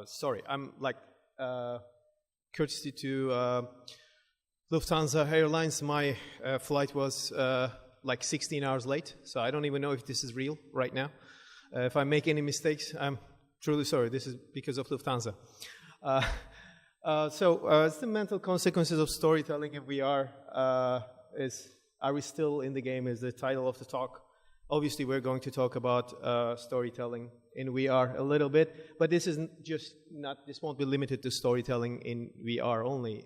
Sorry, I'm like courtesy to Lufthansa Airlines. My flight was like 16 hours late, so I don't even know if this is real right now. If I make any mistakes, I'm truly sorry. This is because of Lufthansa. It's the mental consequences of storytelling in VR. Are we still in the game is the title of the talk. Obviously, we're going to talk about storytelling in VR a little bit, but this isn't just this won't be limited to storytelling in VR only.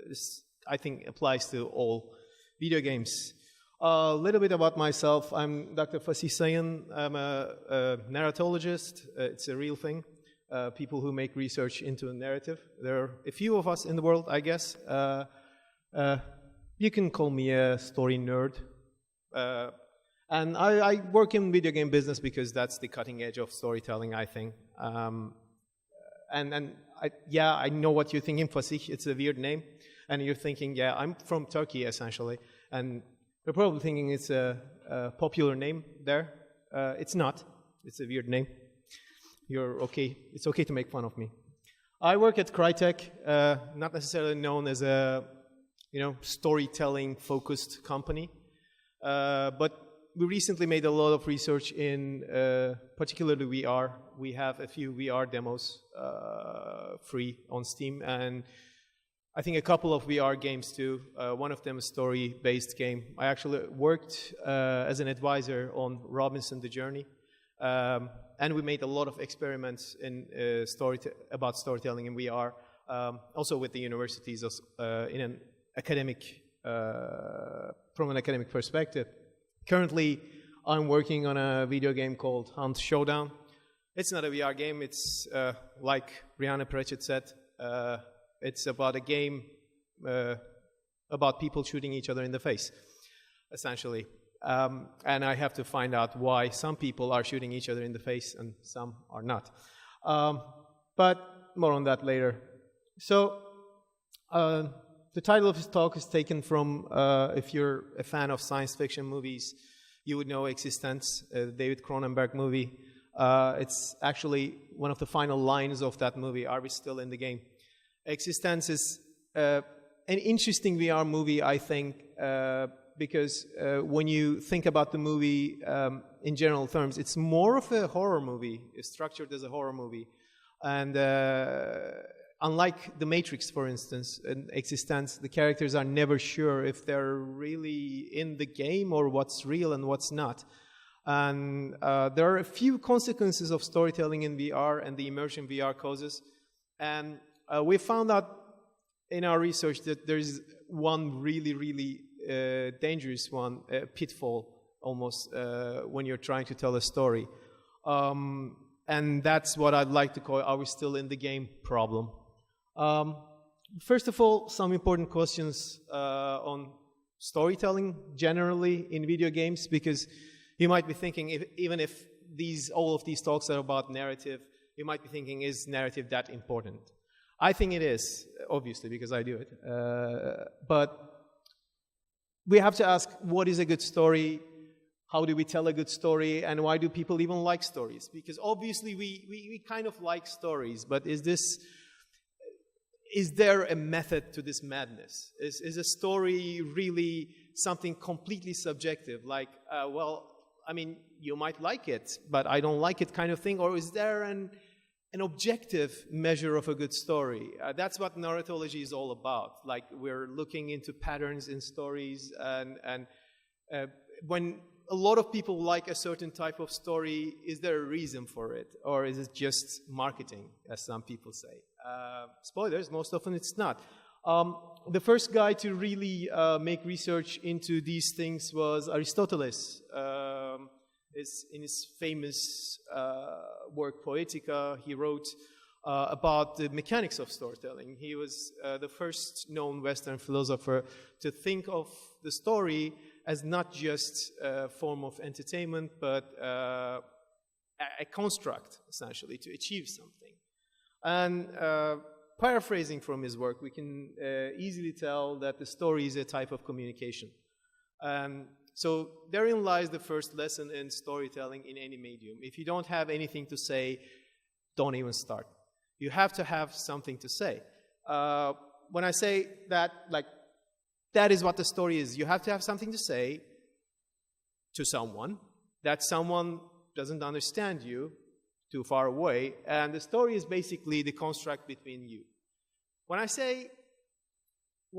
This, I think, applies to all video games. A little bit about myself. I'm Dr. Fasih Sayin. I'm a narratologist. It's a real thing. People who make research into a narrative. There are a few of us in the world, I guess. You can call me a story nerd. And I work in video game business because that's the cutting edge of storytelling, I think. I know what you're thinking, Fasih. It's a weird name. And you're thinking, yeah, I'm from Turkey, essentially. And you're probably thinking it's a popular name there. It's not. It's a weird name. You're okay. It's okay to make fun of me. I work at Crytek, not necessarily known as a storytelling-focused company, but we recently made a lot of research in particularly VR. We have a few VR demos free on Steam, and I think a couple of VR games too. One of them a story-based game. I actually worked as an advisor on Robinson the Journey. And we made a lot of experiments in about storytelling in VR, also with the universities in an academic, from an academic perspective. Currently, I'm working on a video game called Hunt Showdown. It's not a VR game. It's like Rihanna Pratchett said. It's about a game about people shooting each other in the face, essentially. And I have to find out why some people are shooting each other in the face and some are not. But more on that later. So the title of this talk is taken from, if you're a fan of science fiction movies, you would know Existence, a David Cronenberg movie. It's actually one of the final lines of that movie, Are We Still in the Game? Existence is an interesting VR movie, I think, because when you think about the movie in general terms, it's more of a horror movie. It's structured as a horror movie. And unlike The Matrix, for instance, in Existence, the characters are never sure if they're really in the game or what's real and what's not. And there are a few consequences of storytelling in VR and the immersion VR causes. And we found out in our research that there's one really dangerous one, a pitfall almost, when you're trying to tell a story. And that's what I'd like to call, are we still in the game problem? First of all, some important questions on storytelling generally in video games, because you might be thinking, even if all of these talks are about narrative, you might be thinking, is narrative that important? I think it is, obviously, because I do it. But we have to ask, what is a good story? How do we tell a good story? And why do people even like stories? Because obviously we kind of like stories, but is there a method to this madness? Is a story really something completely subjective? Like, you might like it, but I don't like it kind of thing? Or is there an objective measure of a good story? That's what narratology is all about. Like, we're looking into patterns in stories, and when a lot of people like a certain type of story, is there a reason for it? Or is it just marketing, as some people say? Spoilers, most often it's not. The first guy to really make research into these things was Aristoteles. In his famous work Poetica, he wrote about the mechanics of storytelling. He was the first known Western philosopher to think of the story as not just a form of entertainment, but a construct, essentially, to achieve something. And paraphrasing from his work, we can easily tell that the story is a type of communication. So therein lies the first lesson in storytelling in any medium. If you don't have anything to say, don't even start. You have to have something to say. When I say that, like, that is what the story is. You have to have something to say to someone. That someone doesn't understand you, too far away, and the story is basically the construct between you. When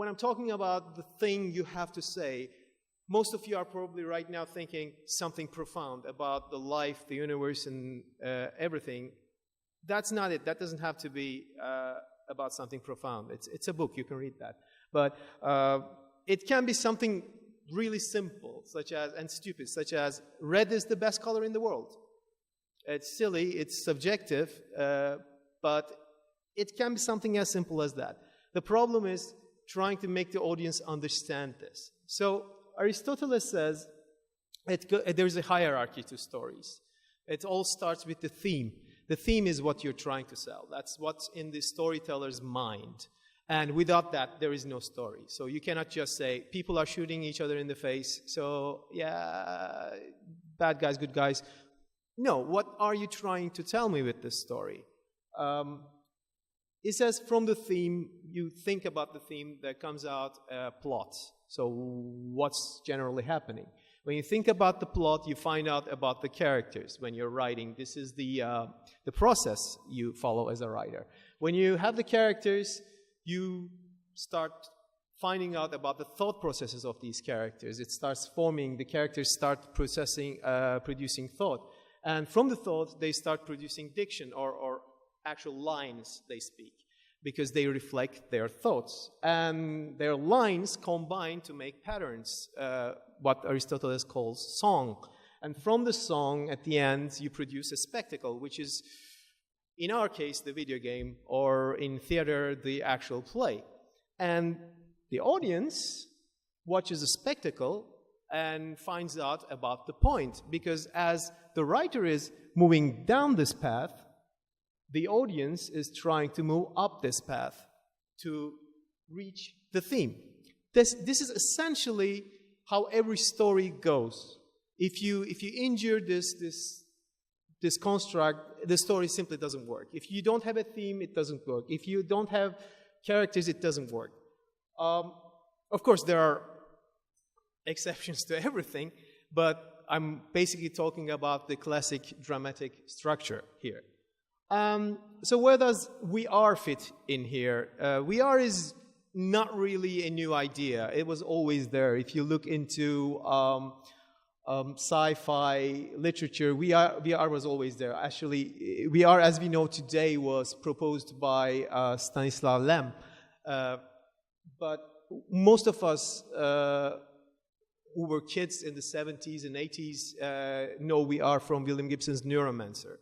I'm talking about the thing you have to say, most of you are probably right now thinking something profound about the life, the universe, and everything. That's not it. That doesn't have to be about something profound. It's a book. You can read that. But it can be something really simple, and stupid, such as red is the best color in the world. It's silly, it's subjective, but it can be something as simple as that. The problem is trying to make the audience understand this. So Aristotle says there's a hierarchy to stories. It all starts with the theme. The theme is what you're trying to sell. That's what's in the storyteller's mind. And without that, there is no story. So you cannot just say, people are shooting each other in the face, so yeah, bad guys, good guys. No, what are you trying to tell me with this story? It says from the theme, you think about the theme, that comes out plot. So what's generally happening? When you think about the plot, you find out about the characters. When you're writing, this is the process you follow as a writer. When you have the characters, you start finding out about the thought processes of these characters. It starts forming, the characters start producing thought. And from the thought, they start producing diction or actual lines they speak, because they reflect their thoughts. And their lines combine to make patterns, what Aristotle calls song. And from the song, at the end, you produce a spectacle, which is, in our case, the video game, or in theater, the actual play. And the audience watches the spectacle and finds out about the point, because as the writer is moving down this path, the audience is trying to move up this path to reach the theme. This is essentially how every story goes. If you injure this construct, the story simply doesn't work. If you don't have a theme, it doesn't work. If you don't have characters, it doesn't work. Of course, there are exceptions to everything, but I'm basically talking about the classic dramatic structure here. So where does VR fit in here? VR is not really a new idea. It was always there. If you look into sci-fi literature, VR was always there. Actually, VR, as we know today, was proposed by Stanislav Lem. But most of us who were kids in the 70s and 80s know VR from William Gibson's Neuromancer.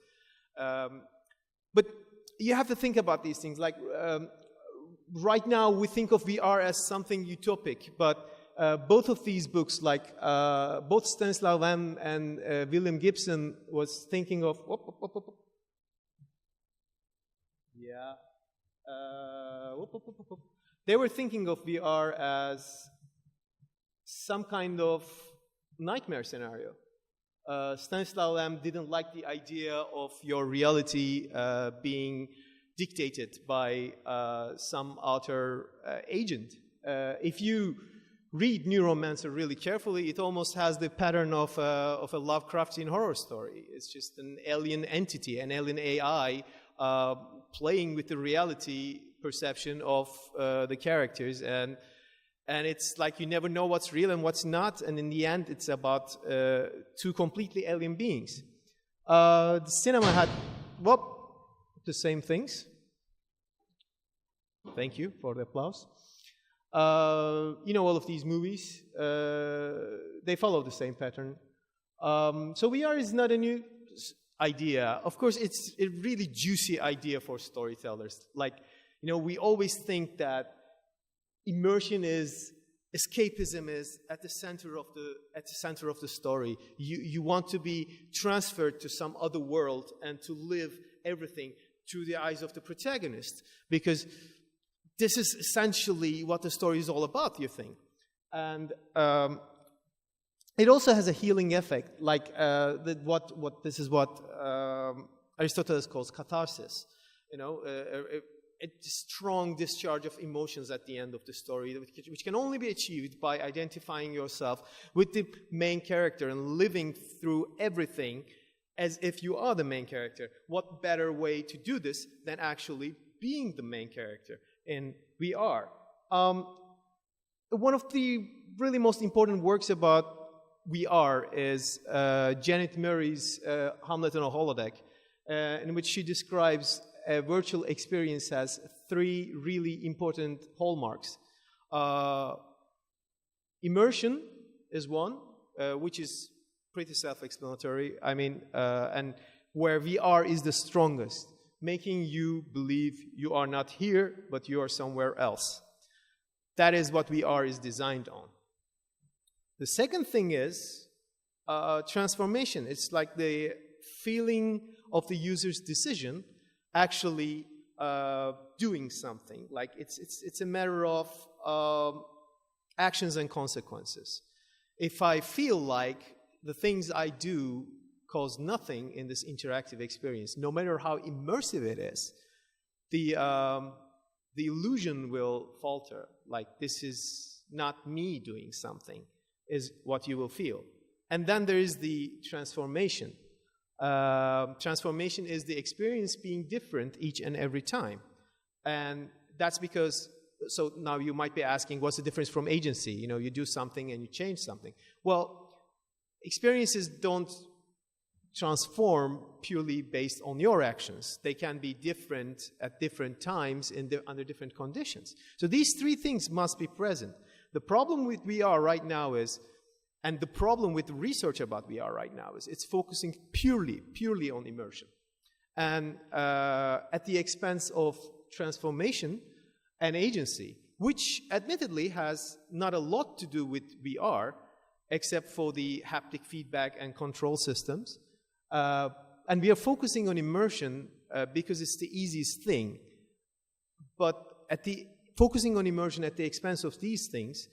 But you have to think about these things. Like right now, we think of VR as something utopic, but both of these books, like both Stanislav Lem and William Gibson, was thinking of. They were thinking of VR as some kind of nightmare scenario. Stanislav Lem didn't like the idea of your reality being dictated by some outer agent. If you read Neuromancer really carefully, it almost has the pattern of a Lovecraftian horror story. It's just an alien entity, an alien AI playing with the reality perception of the characters, and it's like you never know what's real and what's not, and in the end it's about two completely alien beings. The cinema had the same things. Thank you for the applause. You know, all of these movies, they follow the same pattern. So VR is not a new idea. Of course, it's a really juicy idea for storytellers. Like, you know, we always think that immersion is, escapism is at the center of the story. You want to be transferred to some other world and to live everything through the eyes of the protagonist, because this is essentially what the story is all about, you think. And it also has a healing effect. Like this is what Aristotle calls catharsis, a strong discharge of emotions at the end of the story, which can only be achieved by identifying yourself with the main character and living through everything as if you are the main character. What better way to do this than actually being the main character in VR? One of the really most important works about VR is Janet Murray's Hamlet on a Holodeck, in which she describes a virtual experience has 3 really important hallmarks. Immersion is one, which is pretty self-explanatory. And where VR is the strongest, making you believe you are not here, but you are somewhere else. That is what VR is designed on. The second thing is transformation. It's like the feeling of the user's decision actually doing something. Like it's a matter of actions and consequences. If I feel like the things I do cause nothing in this interactive experience, no matter how immersive it is, the illusion will falter. Like, this is not me doing something, is what you will feel. And then there is the transformation. Transformation is the experience being different each and every time. And that's because, so now you might be asking, what's the difference from agency? You do something and you change something. Well, experiences don't transform purely based on your actions. They can be different at different times under different conditions. So these 3 things must be present. The problem with VR right now is, and the problem with research about VR right now is, it's focusing purely on immersion. And at the expense of transformation and agency, which admittedly has not a lot to do with VR, except for the haptic feedback and control systems. And we are focusing on immersion because it's the easiest thing. But focusing on immersion at the expense of these things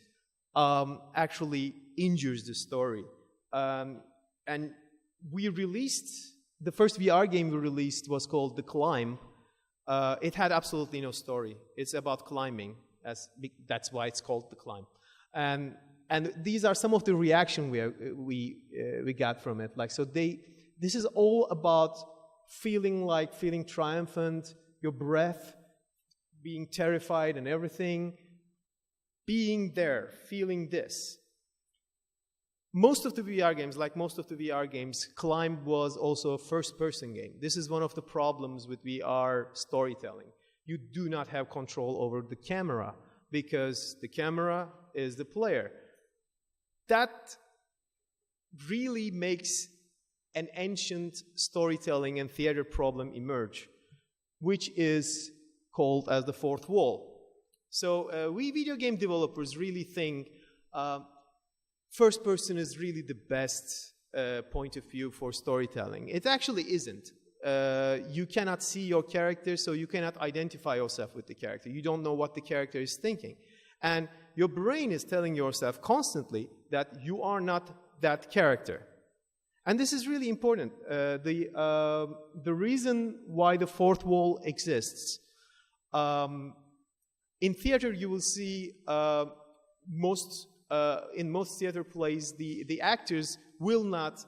actually injures the story. And we released, the first VR game we released was called The Climb. It had absolutely no story. It's about climbing. That's why it's called The Climb. And these are some of the reaction we got from it. Like, so this is all about feeling triumphant, your breath, being terrified and everything, being there, feeling this. Most of the VR games, Climb was also a first-person game. This is one of the problems with VR storytelling. You do not have control over the camera because the camera is the player. That really makes an ancient storytelling and theater problem emerge, which is called as the fourth wall. So we video game developers really think first person is really the best point of view for storytelling. It actually isn't. You cannot see your character, so you cannot identify yourself with the character. You don't know what the character is thinking. And your brain is telling yourself constantly that you are not that character. And this is really important. The reason why the fourth wall exists, in theater you will see in most theater plays, the actors will not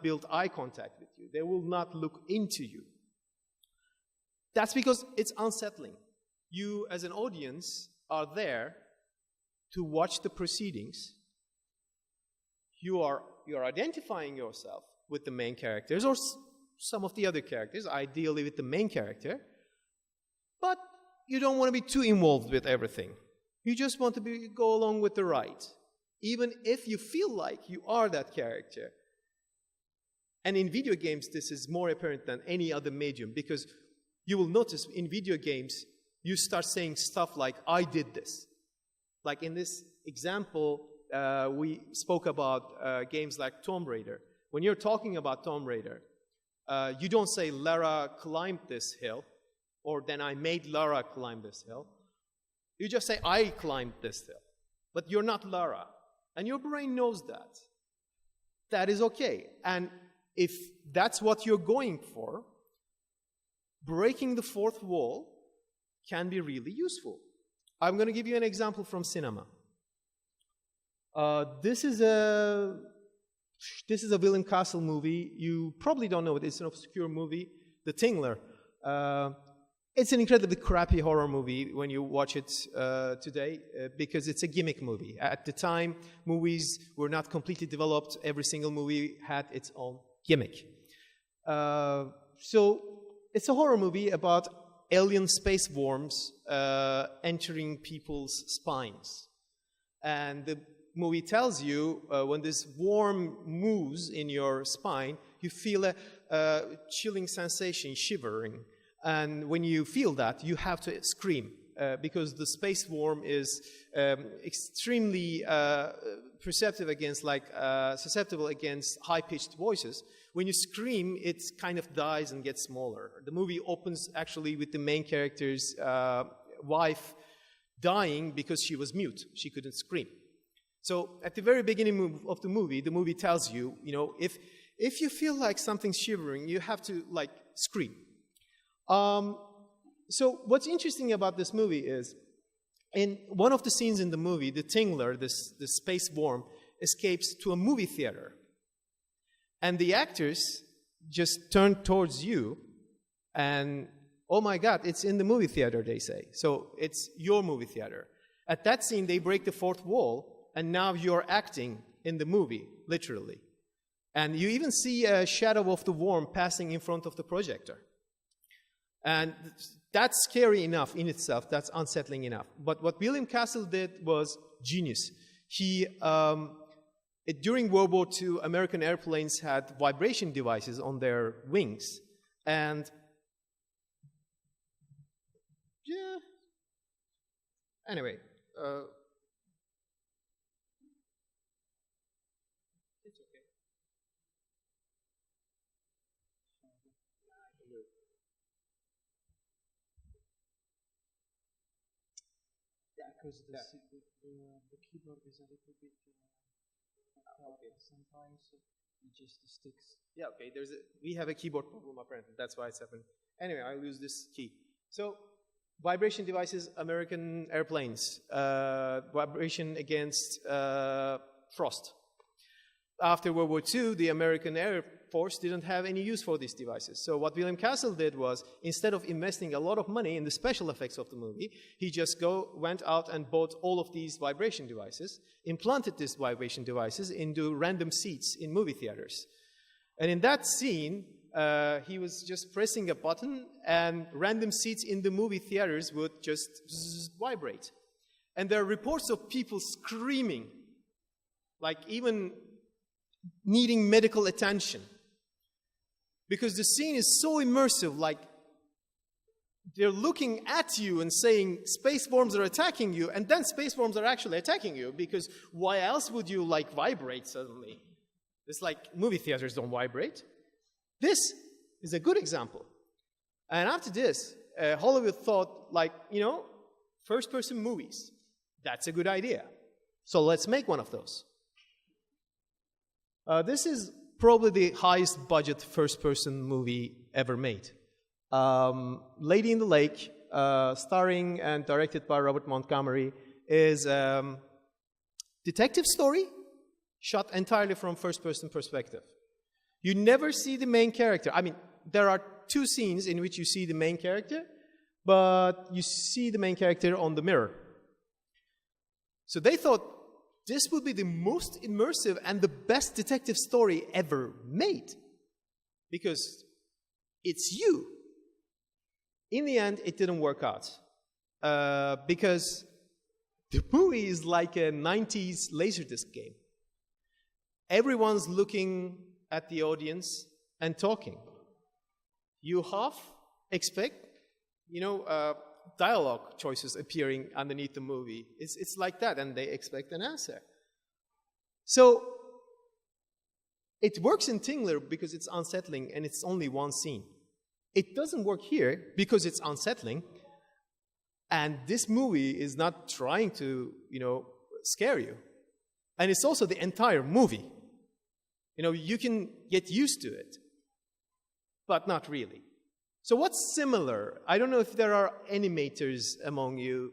build eye contact with you. They will not look into you. That's because it's unsettling. You, as an audience, are there to watch the proceedings. You are identifying yourself with the main characters or some of the other characters, ideally with the main character, but you don't want to be too involved with everything. You just want to go along with the ride, even if you feel like you are that character. And in video games, this is more apparent than any other medium, because you will notice in video games, you start saying stuff like, I did this. Like in this example, we spoke about games like Tomb Raider. When you're talking about Tomb Raider, you don't say, Lara climbed this hill, or then I made Lara climb this hill. You just say, I climbed this hill. But you're not Lara. And your brain knows that. That is okay. And if that's what you're going for, breaking the fourth wall can be really useful. I'm going to give you an example from cinema. This is a William Castle movie. You probably don't know it. It's an obscure movie, The Tingler. It's an incredibly crappy horror movie when you watch it today because it's a gimmick movie. At the time, movies were not completely developed. Every single movie had its own gimmick. So it's a horror movie about alien space worms entering people's spines. And the movie tells you when this worm moves in your spine, you feel a chilling sensation, shivering. And when you feel that, you have to scream because the space worm is extremely susceptible against high-pitched voices. When you scream, it kind of dies and gets smaller. The movie opens actually with the main character's wife dying because she was mute. She couldn't scream. So at the very beginning of the movie tells you, if you feel like something's shivering, you have to scream. So what's interesting about this movie is, in one of the scenes in the movie, the Tingler, this space worm, escapes to a movie theater. And the actors just turn towards you and, oh my God, it's in the movie theater, they say. So it's your movie theater. At that scene, they break the fourth wall, and now you're acting in the movie, literally. And you even see a shadow of the worm passing in front of the projector. And that's scary enough in itself. That's unsettling enough. But what William Castle did was genius. He, during World War II, American airplanes had vibration devices on their wings. And, yeah. Anyway. It's okay. Because the keyboard is a little bit okay. Sometimes it just sticks. Yeah, okay. We have a keyboard problem apparently. That's why it's happening. Anyway, I'll use this key. So, vibration devices, American airplanes, vibration against frost. After World War II, the American Air Force didn't have any use for these devices. So what William Castle did was, instead of investing a lot of money in the special effects of the movie, he just went out and bought all of these vibration devices, implanted these vibration devices into random seats in movie theaters. And in that scene, he was just pressing a button, and random seats in the movie theaters would just vibrate. And there are reports of people screaming, like even needing medical attention. Because the scene is so immersive, like they're looking at you and saying space worms are attacking you, and then space worms are actually attacking you, because why else would you vibrate suddenly? It's like movie theaters don't vibrate. This is a good example. And after this, Hollywood thought first-person movies. That's a good idea. So let's make one of those. This is probably the highest budget first-person movie ever made. Lady in the Lake, starring and directed by Robert Montgomery, is a detective story shot entirely from first-person perspective. You never see the main character. I mean, there are two scenes in which you see the main character, but you see the main character on the mirror. So they thought this would be the most immersive and the best detective story ever made, because it's you. In the end, it didn't work out, because the movie is like a 90s Laserdisc game. Everyone's looking at the audience and talking. You half expect, dialogue choices appearing underneath the movie. It's like that, and they expect an answer. So it works in Tingler because it's unsettling and it's only one scene. It doesn't work here because it's unsettling, and this movie is not trying to, scare you. And it's also the entire movie. You know, you can get used to it, but not really. So what's similar? I don't know if there are animators among you.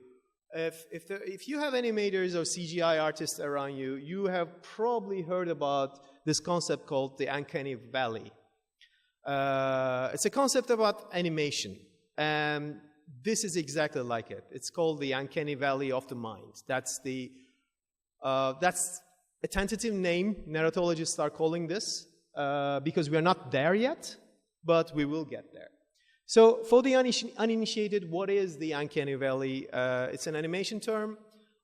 If you have animators or CGI artists around you, you have probably heard about this concept called the Uncanny Valley. It's a concept about animation, and this is exactly like it. It's called the Uncanny Valley of the mind. That's a tentative name narratologists are calling this, because we are not there yet, but we will get there. So for the uninitiated, what is the Uncanny Valley? It's an animation term.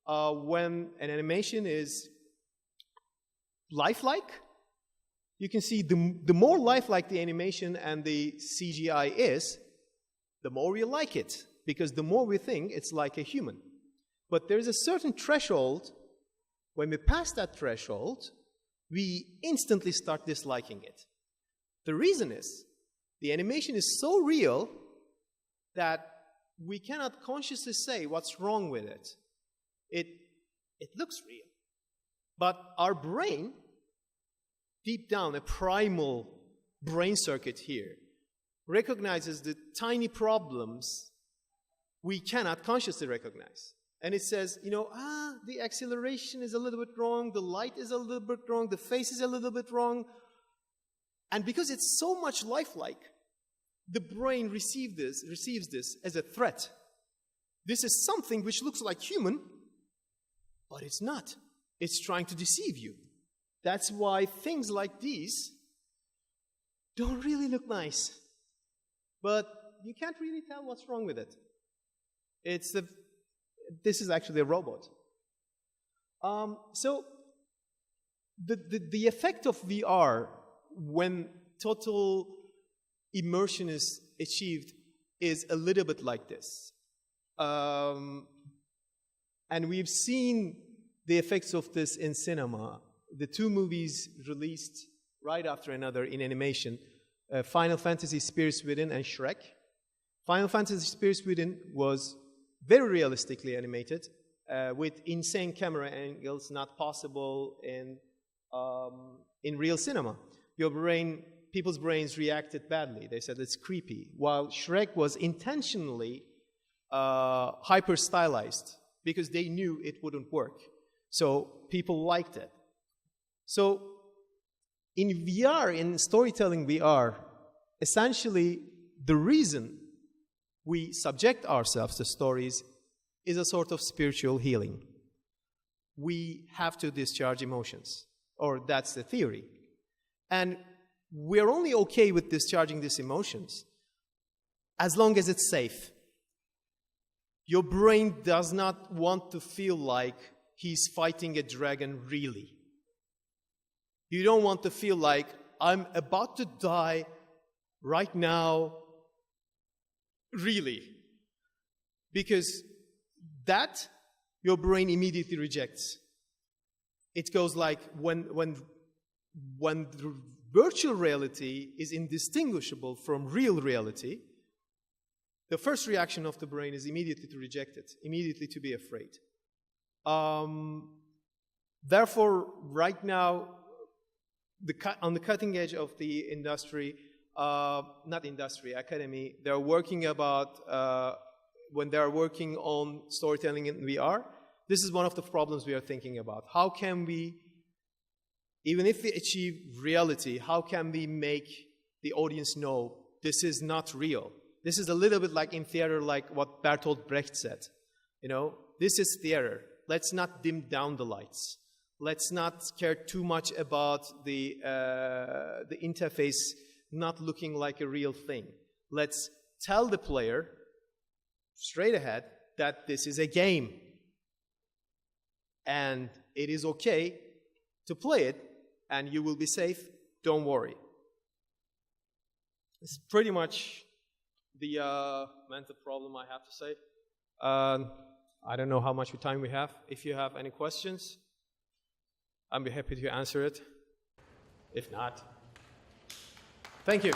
When an animation is lifelike, you can see the more lifelike the animation and the CGI is, the more we like it, because the more we think it's like a human. But there's a certain threshold. When we pass that threshold, we instantly start disliking it. The reason is, the animation is so real that we cannot consciously say what's wrong with it. It looks real. But our brain, deep down, a primal brain circuit here, recognizes the tiny problems we cannot consciously recognize. And it says, you know, the acceleration is a little bit wrong, the light is a little bit wrong, the face is a little bit wrong. And because it's so much lifelike, the brain receives this as a threat. This is something which looks like human, but it's not. It's trying to deceive you. That's why things like these don't really look nice. But you can't really tell what's wrong with it. This is actually a robot. So the effect of VR when total immersion is achieved is a little bit like this. And we've seen the effects of this in cinema. The two movies released right after another in animation, Final Fantasy Spirits Within and Shrek. Final Fantasy Spirits Within was very realistically animated, with insane camera angles not possible in real cinema. People's brains reacted badly. They said it's creepy. While Shrek was intentionally hyper-stylized because they knew it wouldn't work. So people liked it. So in VR, in storytelling VR, essentially the reason we subject ourselves to stories is a sort of spiritual healing. We have to discharge emotions, or that's the theory. And we're only okay with discharging these emotions as long as it's safe. Your brain does not want to feel like he's fighting a dragon really. You don't want to feel like I'm about to die right now really. Because that your brain immediately rejects. It goes like when the virtual reality is indistinguishable from real reality, the first reaction of the brain is immediately to reject it, immediately to be afraid. Therefore, right now, on the cutting edge of the industry, academy, they're working about, when they're working on storytelling in VR, this is one of the problems we are thinking about. How can we, even if we achieve reality, how can we make the audience know this is not real? This is a little bit like in theater, like what Bertolt Brecht said. You know, this is theater. Let's not dim down the lights. Let's not care too much about the interface not looking like a real thing. Let's tell the player straight ahead that this is a game. And it is okay to play it, and you will be safe. Don't worry. It's pretty much the mental problem I have to say. I don't know how much time we have. If you have any questions, I'll be happy to answer it. If not, thank you.